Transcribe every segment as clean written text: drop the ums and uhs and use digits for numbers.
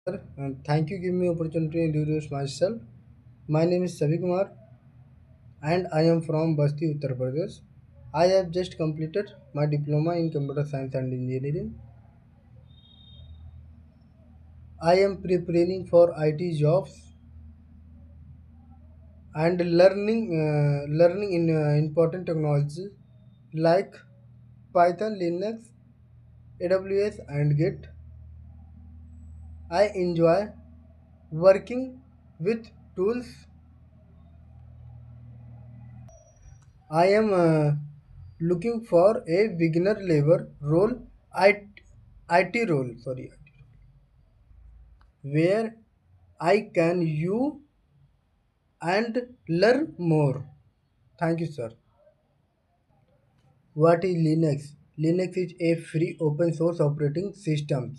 Thank you giving me opportunity to introduce myself. My name is Savi Kumar and I am from Basti, Uttar Pradesh. I have just completed my diploma in computer science and engineering. I am preparing for IT jobs and learning in important technologies like Python, Linux, AWS and Git. I enjoy working with tools. I am looking for a beginner level role, IT, IT role, sorry, where I can you and learn more. Thank you, sir. What is Linux? Linux is a free open source operating system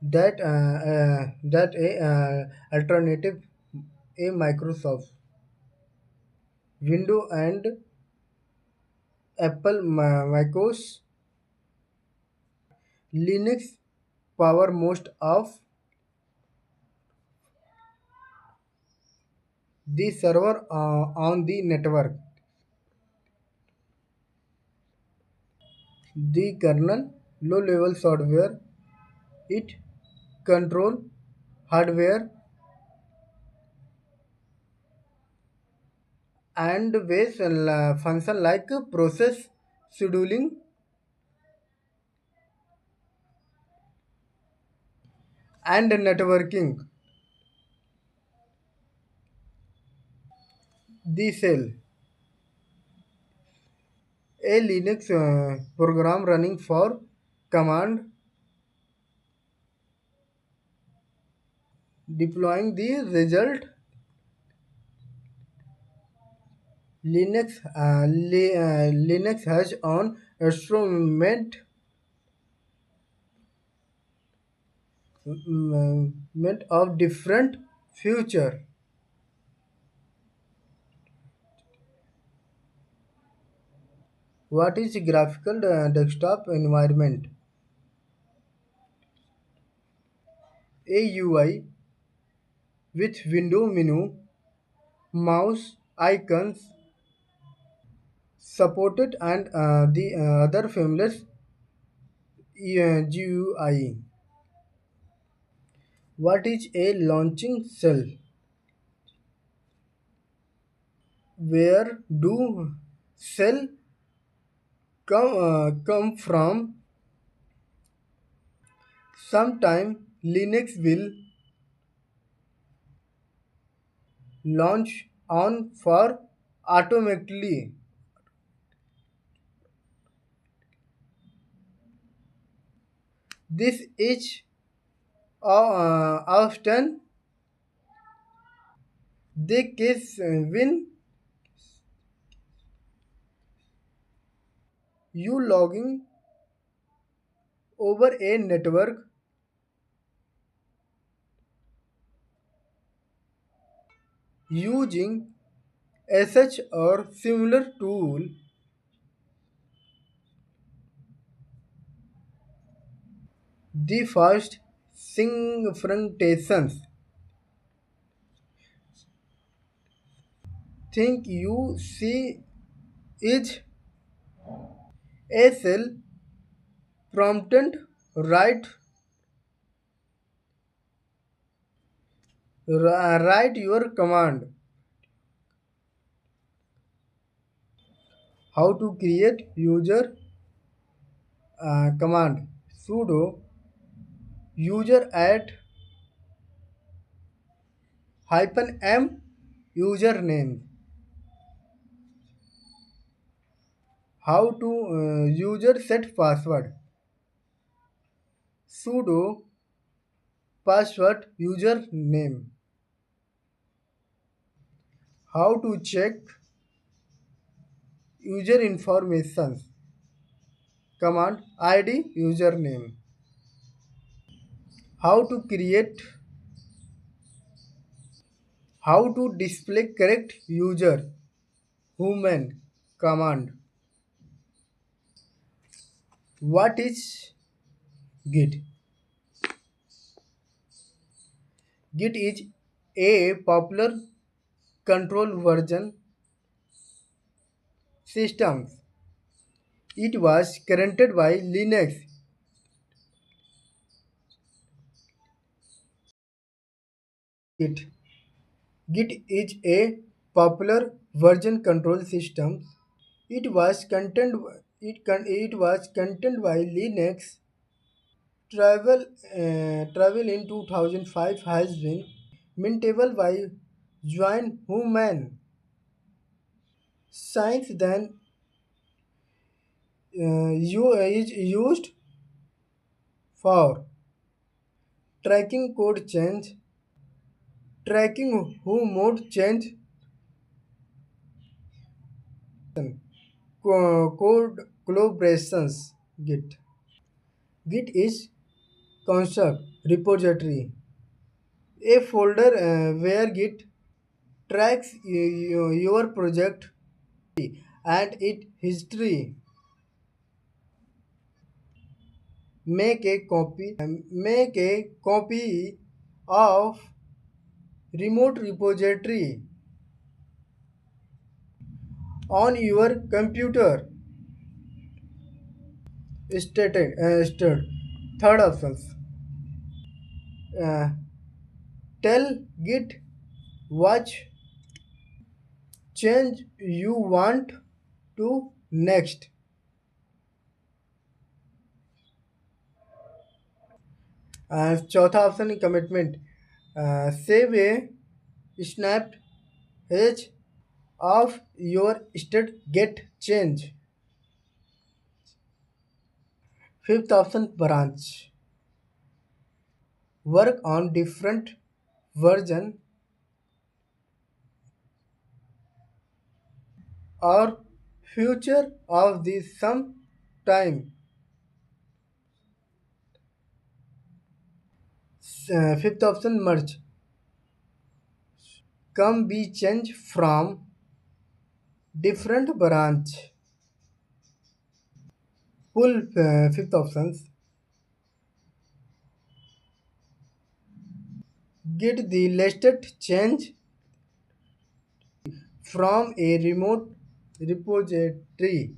that a alternative a Microsoft Windows and Apple macOS. Linux power most of the server on the network. The kernel, low-level software, it control hardware and base function like process scheduling and networking. The cell, a Linux program running for command deploying the result. Linux has on instrument of different future. What is graphical desktop environment? A UI with window menu, mouse icons supported and the other familiar GUI. What is a launching cell? Where do cell come from? Sometime Linux will launch on for automatically. This is often the case when you logging over a network using SH or similar tool. The first synchronization thing you see is a cell prompted write your command. How to create user command sudo user at -m username. How to user set password sudo password username. How to check user information command id username. How to create how to display correct user human command. What is git? Git is a popular control version system. It was created by Linux. Git. Git is a popular version control system. It was content. It was content by Linux. Travel in 2005 has been mintable by Joan Human. Since then, is used for tracking code change, tracking who mode change, code collaborations. Git. Git is concept repository, a folder where Git tracks your project and its history. Make a copy of remote repository on your computer. State. Third options. Uh, tell Git watch change you want to next. चौथा option commitment save A snap hedge of your state get change. Fifth option branch. Work on different version or future of the some time. Fifth option merge. Come be change from different branch. Pull fifth options. Get the latest change from a remote repository.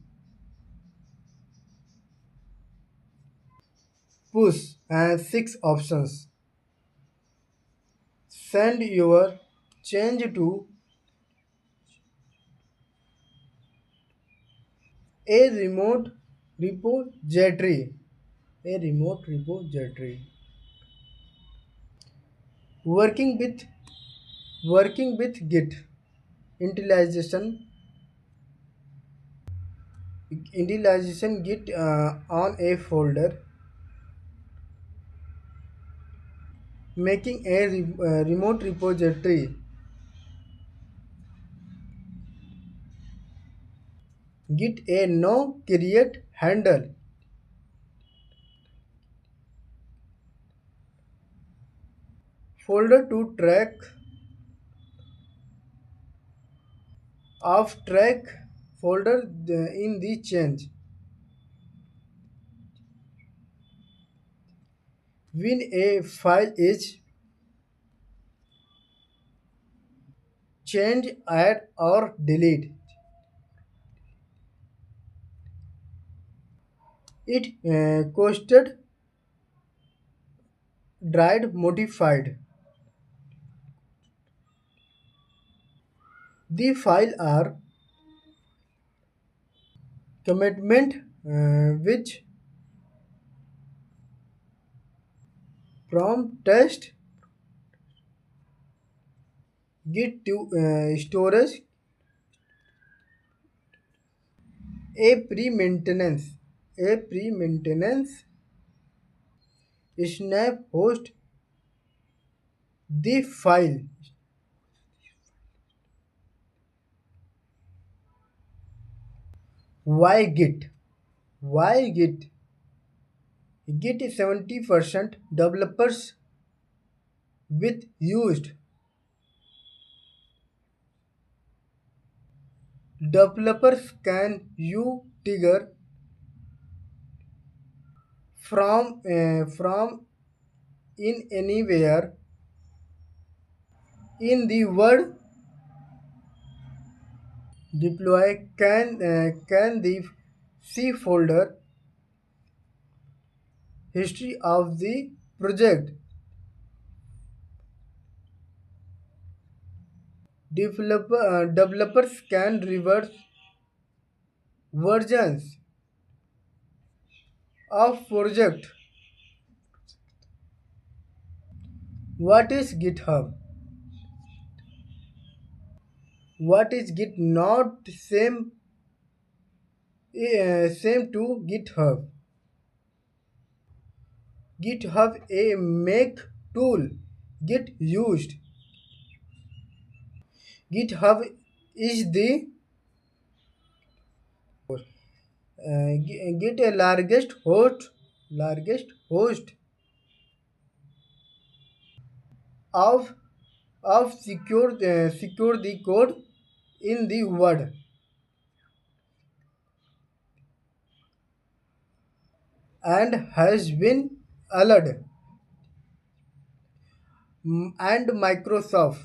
Push and six options. Send your change to a remote repository. A remote repository. Working with working with Git. Initialization. Initialization Git on a folder. Making a remote repository. Git a no create handle. Folder to track of track folder in the change. When a file is change, add or delete, it costed dried modified. The file are commitment which from test git to storage a pre-maintenance snap host the file. Why git? Why git? Git is 70% developers with used. Developers can you trigger from in anywhere In the word deploy, can the C folder history of the project. Developers can reverse versions of project. What is GitHub? What is Git not same to GitHub? GitHub a make tool. Git used. GitHub is the Git a largest host of secure the code in the world, and has been allowed and Microsoft